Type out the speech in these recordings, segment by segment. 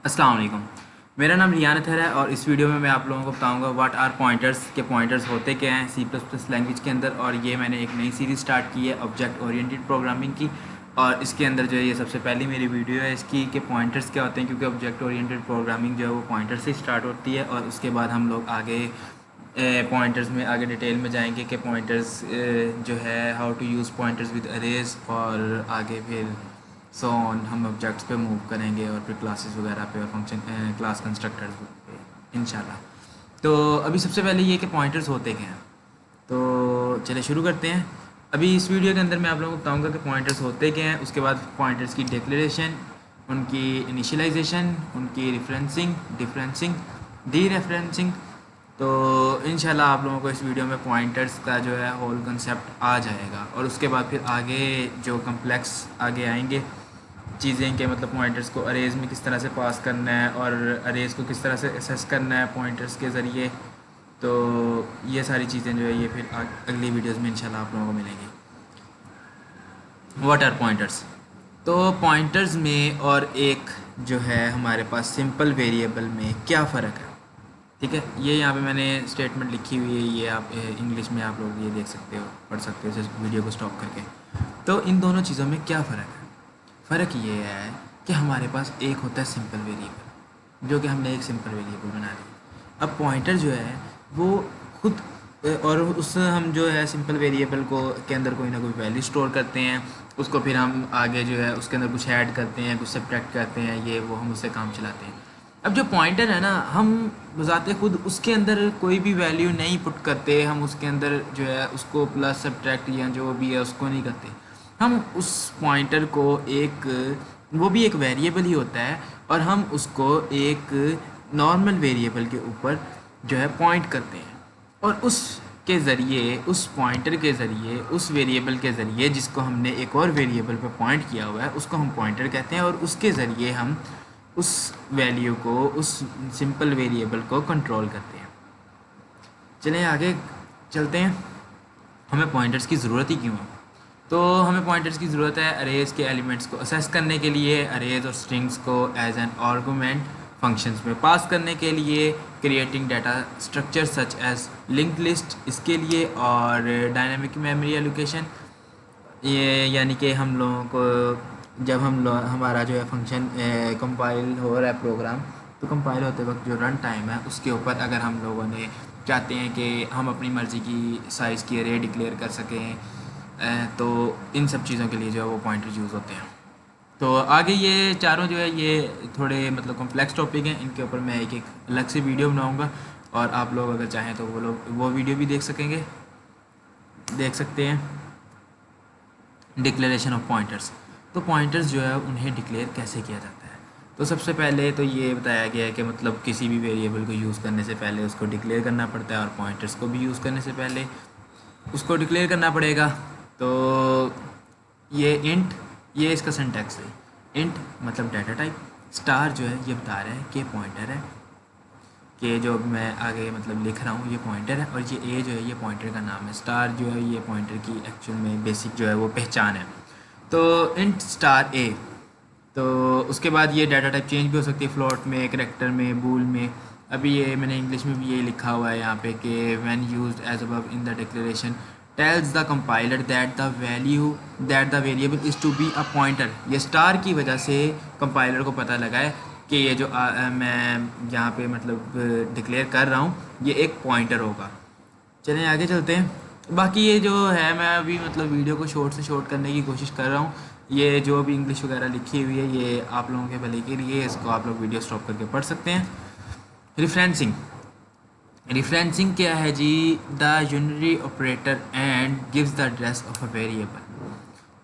अस्सलाम वालेकुम। मेरा नाम रियान अतहर है और इस वीडियो में मैं आप लोगों को बताऊंगा व्हाट आर पॉइंटर्स के पॉइंटर्स होते क्या हैं सी प्लस प्लस लैंग्वेज के अंदर। और ये मैंने एक नई सीरीज़ स्टार्ट की है ऑब्जेक्ट ओरिएंटेड प्रोग्रामिंग की। और इसके अंदर जो है ये सबसे पहली मेरी वीडियो है इसकी कि पॉइंटर्स क्या होते हैं, क्योंकि ऑब्जेक्ट ओरिएंटेड प्रोग्रामिंग जो है वो पॉइंटर से स्टार्ट होती है और उसके बाद हम लोग आगे पॉइंटर्स में आगे डिटेल में जाएंगे कि पॉइंटर्स जो है how to use pointers with arrays, और आगे फिर सो ऑन हम ऑब्जेक्ट्स पे मूव करेंगे और फिर क्लासेस वगैरह पे और फंक्शन क्लास कंस्ट्रक्टर्स पे इंशाल्लाह। तो अभी सबसे पहले ये कि पॉइंटर्स होते क्या हैं, तो चलिए शुरू करते हैं। अभी इस वीडियो के अंदर मैं आप लोगों को बताऊंगा कि पॉइंटर्स होते क्या हैं, उसके बाद पॉइंटर्स की डिक्लेरेशन, उनकी इनिशियलाइजेशन, उनकी रेफरेंसिंग, डिफरेंसिंग, डी रेफरेंसिंग। तो इंशाल्लाह आप लोगों को इस वीडियो में पॉइंटर्स का जो है होल कंसेप्ट आ जाएगा। और उसके बाद फिर आगे जो कम्प्लेक्स आगे आएंगे चीज़ें के मतलब पॉइंटर्स को अरेज में किस तरह से पास करना है और अरेज को किस तरह से असेस करना है पॉइंटर्स के ज़रिए। तो ये सारी चीज़ें जो है ये फिर अगली वीडियोस में इंशाल्लाह आप लोगों को मिलेंगी। What are pointers? तो पॉइंटर्स में और एक जो है हमारे पास सिंपल वेरिएबल में क्या फ़र्क है, ठीक है। ये यहाँ पे मैंने स्टेटमेंट लिखी हुई है, ये आप इंग्लिश में आप लोग ये देख सकते हो, पढ़ सकते हो इस वीडियो को स्टॉप करके। तो इन दोनों चीज़ों में क्या फ़र्क है? फ़र्क ये है कि हमारे पास एक होता है सिंपल वेरिएबल, जो कि हमने एक सिंपल वेरिएबल बना लिया। अब पॉइंटर जो है वो खुद और उस हम जो है सिंपल वेरिएबल को के अंदर कोई ना कोई वैल्यू स्टोर करते हैं, उसको फिर हम आगे जो है उसके अंदर कुछ ऐड करते हैं, कुछ सब्ट्रैक्ट करते हैं, ये वो हम उससे काम चलाते हैं। अब जो पॉइंटर है ना, हम बजाते खुद उसके अंदर कोई भी वैल्यू नहीं पुट करते, हम उसके अंदर जो है उसको प्लस सब्ट्रैक्ट या जो भी है उसको नहीं करते। हम उस पॉइंटर को एक, वो भी एक वेरिएबल ही होता है, और हम उसको एक नॉर्मल वेरिएबल के ऊपर जो है पॉइंट करते हैं। और उस के ज़रिए, उस पॉइंटर के ज़रिए, उस वेरिएबल के ज़रिए जिसको हमने एक और वेरिएबल पे पॉइंट किया हुआ है उसको हम पॉइंटर कहते हैं, और उसके ज़रिए हम उस वैल्यू को, उस सिंपल वेरिएबल को कंट्रोल करते हैं। चलें आगे चलते हैं। हमें पॉइंटर्स की ज़रूरत ही क्यों है? तो हमें पॉइंटर्स की ज़रूरत है अरेज के एलिमेंट्स को असेस करने के लिए, अरेज और स्ट्रिंग्स को एज एन आर्गुमेंट फंक्शंस में पास करने के लिए, creating data structure such as linked list इसके लिए, और डायनामिक मेमोरी एलोकेशन। ये यानी कि हम लोगों को जब हमारा जो है फंक्शन कंपाइल हो रहा है प्रोग्राम, तो कंपाइल होते वक्त जो रन टाइम है उसके ऊपर अगर हम लोगों ने चाहते हैं कि हम अपनी मर्ज़ी की साइज़ की अरे डिक्लेयर कर सकें, तो इन सब चीज़ों के लिए जो है वो पॉइंटर यूज़ होते हैं। तो आगे ये चारों जो है ये थोड़े मतलब कॉम्प्लेक्स टॉपिक हैं, इनके ऊपर मैं एक एक अलग से वीडियो बनाऊंगा, और आप लोग अगर चाहें तो वो वीडियो भी देख सकते हैं। Declaration of pointers. तो पॉइंटर्स जो है उन्हें डिक्लेयर कैसे किया जाता है? तो सबसे पहले तो ये बताया गया है कि मतलब किसी भी वेरिएबल को यूज़ करने से पहले उसको डिक्लेयर करना पड़ता है, और पॉइंटर्स को भी यूज़ करने से पहले उसको डिक्लेयर करना पड़ेगा। तो ये इंट, ये इसका सिंटैक्स है। इंट मतलब डाटा टाइप, स्टार जो है ये बता रहा है कि पॉइंटर है, कि जो मैं आगे मतलब लिख रहा हूँ ये पॉइंटर है, और ये ए जो है ये पॉइंटर का नाम है, स्टार जो है ये पॉइंटर की एक्चुअल में बेसिक जो है वो पहचान है। तो इंट स्टार ए। तो उसके बाद ये डाटा टाइप चेंज भी हो सकती है, फ्लोट में, करैक्टर में, बूल में। अभी ये मैंने इंग्लिश में भी ये लिखा हुआ है यहाँ पे कि when used as above in the declaration tells the compiler that the variable is to be a pointer. ये स्टार की वजह से कंपाइलर को पता लगा है कि ये जो मैं यहाँ पे मतलब डिक्लेयर कर रहा हूँ ये एक पॉइंटर होगा। चलें आगे चलते हैं। बाकी ये जो है मैं अभी मतलब वीडियो को शॉर्ट से शॉर्ट करने की कोशिश कर रहा हूँ। ये जो भी इंग्लिश वगैरह लिखी हुई है ये आप लोगों के भले के लिए, इसको आप लोग वीडियो स्टॉप करके पढ़ सकते हैं। रिफ्रेंसिंग। रिफ्रेंसिंग क्या है जी? The unary operator and gives the address of a variable.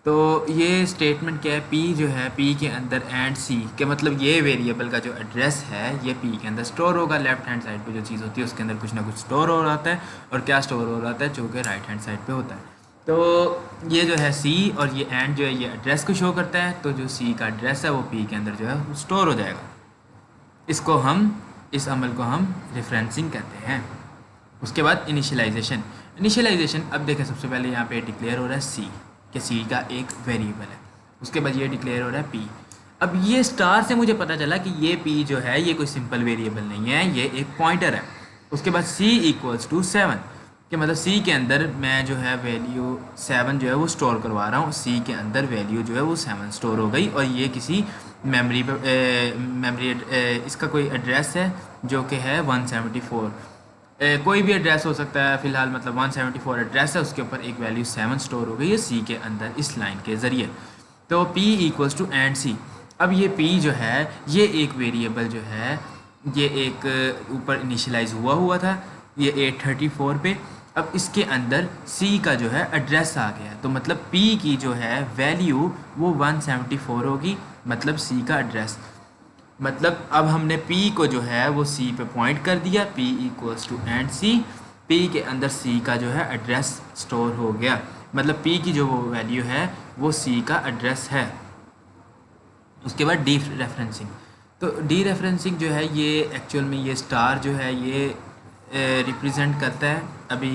तो ये स्टेटमेंट क्या है? पी जो है, पी के अंदर एंड सी के मतलब ये वेरिएबल का जो एड्रेस है ये पी के अंदर स्टोर होगा। लेफ्ट हैंड साइड पे जो चीज़ होती है उसके अंदर कुछ ना कुछ स्टोर हो रहा है, और क्या स्टोर हो रहा है? जो कि राइट हैंड साइड पे होता है। तो ये जो है सी और ये एंड जो है ये एड्रेस को शो करता है, तो जो सी का एड्रेस है वो पी के अंदर जो है स्टोर हो जाएगा। इस अमल को हम रेफरेंसिंग कहते हैं। उसके बाद इनिशियलाइजेशन। इनिशियलाइजेशन, अब देखें सबसे पहले यहाँ पे डिक्लेयर हो रहा है सी, कि सी का एक वेरिएबल है। उसके बाद ये डिक्लेयर हो रहा है पी। अब ये स्टार से मुझे पता चला कि ये p जो है ये कोई सिंपल वेरिएबल नहीं है, ये एक पॉइंटर है। उसके बाद c इक्वल्स टू 7 कि मतलब c के अंदर मैं जो है वैल्यू 7 जो है वो स्टोर करवा रहा हूँ। c के अंदर वैल्यू जो है वो 7 स्टोर हो गई और ये किसी मेमोरी पे इसका कोई एड्रेस है जो कि है 174। कोई भी एड्रेस हो सकता है, फ़िलहाल मतलब 174 एड्रेस है, उसके ऊपर एक वैल्यू 7 स्टोर हो गई है सी के अंदर इस लाइन के ज़रिए। तो p इक्वल्स टू एंड सी। अब ये p जो है ये एक वेरिएबल जो है ये एक ऊपर इनिशियलाइज हुआ था ये 834 पे। अब इसके अंदर c का जो है एड्रेस आ गया, तो मतलब p की जो है वैल्यू वो 174 होगी, मतलब c का एड्रेस। मतलब अब हमने p को जो है वो c पे पॉइंट कर दिया, p equals to and c। p के अंदर c का जो है एड्रेस स्टोर हो गया, मतलब p की जो वो वैल्यू है वो c का एड्रेस है। उसके बाद डी रेफरेंसिंग। तो डी रेफरेंसिंग जो है ये एक्चुअल में ये स्टार जो है ये रिप्रेजेंट करता है अभी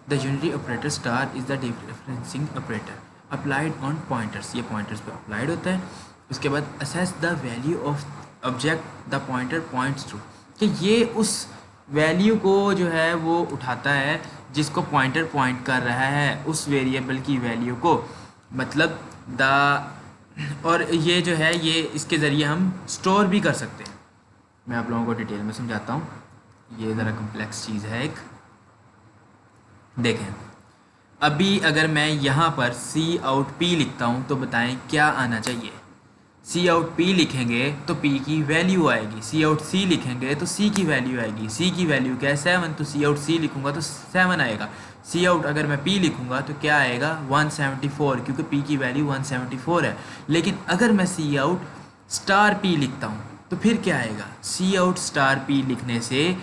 the unitary operator star is the dereferencing operator applied on pointers, ये पॉइंटर्स पे अप्लाइड होता है। उसके बाद access the value of object the pointer points to, कि ये उस वैल्यू को जो है वो उठाता है जिसको पॉइंटर पॉइंट कर रहा है, उस वेरिएबल की वैल्यू को, मतलब द, और ये जो है ये इसके ज़रिए हम स्टोर भी कर सकते हैं। मैं आप लोगों को डिटेल में समझाता हूँ, ये ज़रा कम्प्लेक्स चीज़ है एक। देखें अभी अगर मैं यहाँ पर सी आउट पी लिखता हूँ तो बताएं क्या आना चाहिए। सी आउट पी लिखेंगे तो पी की वैल्यू आएगी, सी आउट सी लिखेंगे तो सी की वैल्यू आएगी। सी की वैल्यू क्या है 7, तो सी आउट सी लिखूँगा तो 7 आएगा। सी आउट अगर मैं पी लिखूँगा तो क्या आएगा 174, क्योंकि पी की वैल्यू 174 है। लेकिन अगर मैं सी आउट स्टार पी लिखता हूँ तो फिर क्या आएगा, सी आउट स्टार पी लिखने से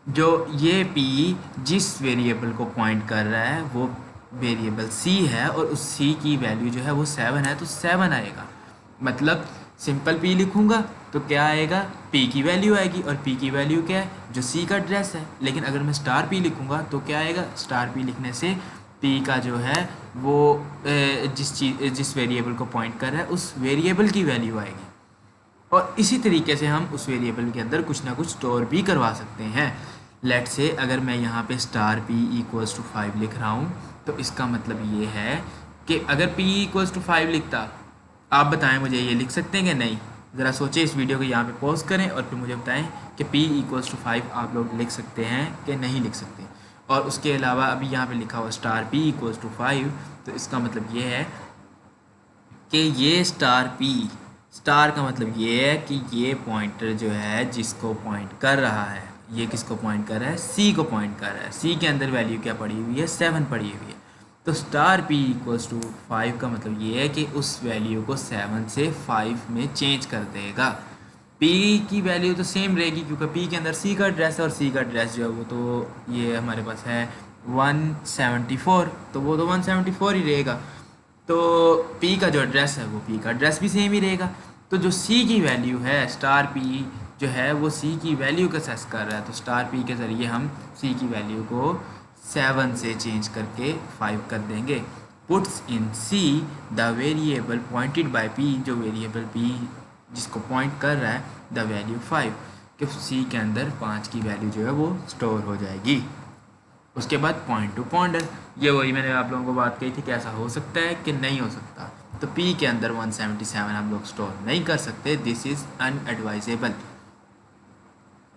जो ये पी जिस वेरिएबल को पॉइंट कर रहा है वो वेरिएबल सी है और उस सी की वैल्यू जो है वो 7 है, तो 7 आएगा। मतलब सिंपल p लिखूँगा तो क्या आएगा, p की वैल्यू आएगी, और p की वैल्यू क्या है, जो c का एड्रेस है। लेकिन अगर मैं स्टार p लिखूँगा तो क्या आएगा, स्टार p लिखने से p का जो है वो जिस वेरिएबल को पॉइंट कर रहा है उस वेरिएबल की वैल्यू आएगी। और इसी तरीके से हम उस वेरिएबल के अंदर कुछ ना कुछ स्टोर भी करवा सकते हैं। लेट से अगर मैं यहाँ पे स्टार p इक्वल्स टू 5 लिख रहा हूँ तो इसका मतलब ये है कि अगर p इक्वल्स टू 5 लिखता, आप बताएं मुझे ये लिख सकते हैं कि नहीं। ज़रा सोचें, इस वीडियो को यहाँ पे पॉज करें और फिर मुझे बताएं कि p इक्वल्स टू 5 आप लोग लिख सकते हैं कि नहीं लिख सकते। और उसके अलावा अभी यहाँ पे लिखा हुआ स्टार p इक्वल्स टू 5, तो इसका मतलब ये है कि ये स्टार p, स्टार का मतलब ये है कि ये पॉइंटर जो है जिसको पॉइंट कर रहा है, ये किसको पॉइंट कर रहा है, c को पॉइंट कर रहा है। c के अंदर वैल्यू क्या पड़ी हुई है, 7 पड़ी हुई है। तो स्टार p इक्वल्स टू 5 का मतलब ये है कि उस वैल्यू को 7 से 5 में चेंज कर देगा। p की वैल्यू तो सेम रहेगी क्योंकि p के अंदर c का एड्रेस है और c का एड्रेस जो है वो तो ये हमारे पास है 174, तो वो तो 174 ही रहेगा। तो p का जो एड्रेस है वो p का एड्रेस भी सेम ही रहेगा। तो जो c की वैल्यू है, स्टार p जो है वो c की वैल्यू का सेस कर रहा है, तो स्टार p के ज़रिए हम c की वैल्यू को 7 से चेंज करके 5 कर देंगे। Puts in c the variable pointed bye p, जो वेरिएबल p जिसको पॉइंट कर रहा है द वैल्यू 5, कि c के अंदर 5 की वैल्यू जो है वो स्टोर हो जाएगी। उसके बाद पॉइंट टू पॉइंटर, ये वही मैंने आप लोगों को बात कही थी कि ऐसा हो सकता है कि नहीं हो सकता। तो p के अंदर 177 हम लोग स्टोर नहीं कर सकते, दिस इज़ अनएडवाइजेबल,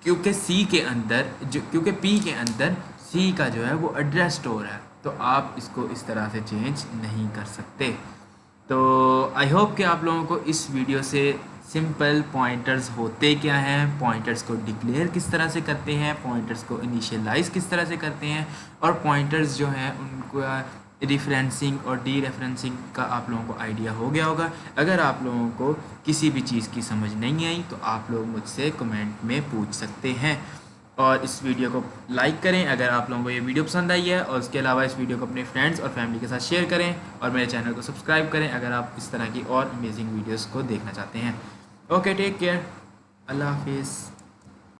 क्योंकि c के अंदर क्योंकि p के अंदर c का जो है वो एड्रेस स्टोर है, तो आप इसको इस तरह से चेंज नहीं कर सकते। तो आई होप कि आप लोगों को इस वीडियो से सिंपल पॉइंटर्स होते क्या हैं, पॉइंटर्स को डिक्लेयर किस तरह से करते हैं, पॉइंटर्स को इनिशियलाइज किस तरह से करते हैं, और पॉइंटर्स जो हैं उनका रिफरेंसिंग और डी रेफरेंसिंग का आप लोगों को आइडिया हो गया होगा। अगर आप लोगों को किसी भी चीज़ की समझ नहीं आई तो आप लोग मुझसे कमेंट में पूछ सकते हैं। और इस वीडियो को लाइक करें अगर आप लोगों को ये वीडियो पसंद आई है, और उसके अलावा इस वीडियो को अपने फ्रेंड्स और फैमिली के साथ शेयर करें, और मेरे चैनल को सब्सक्राइब करें अगर आप इस तरह की और अमेजिंग वीडियोस को देखना चाहते हैं। ओके, टेक केयर, अल्लाह हाफिज़।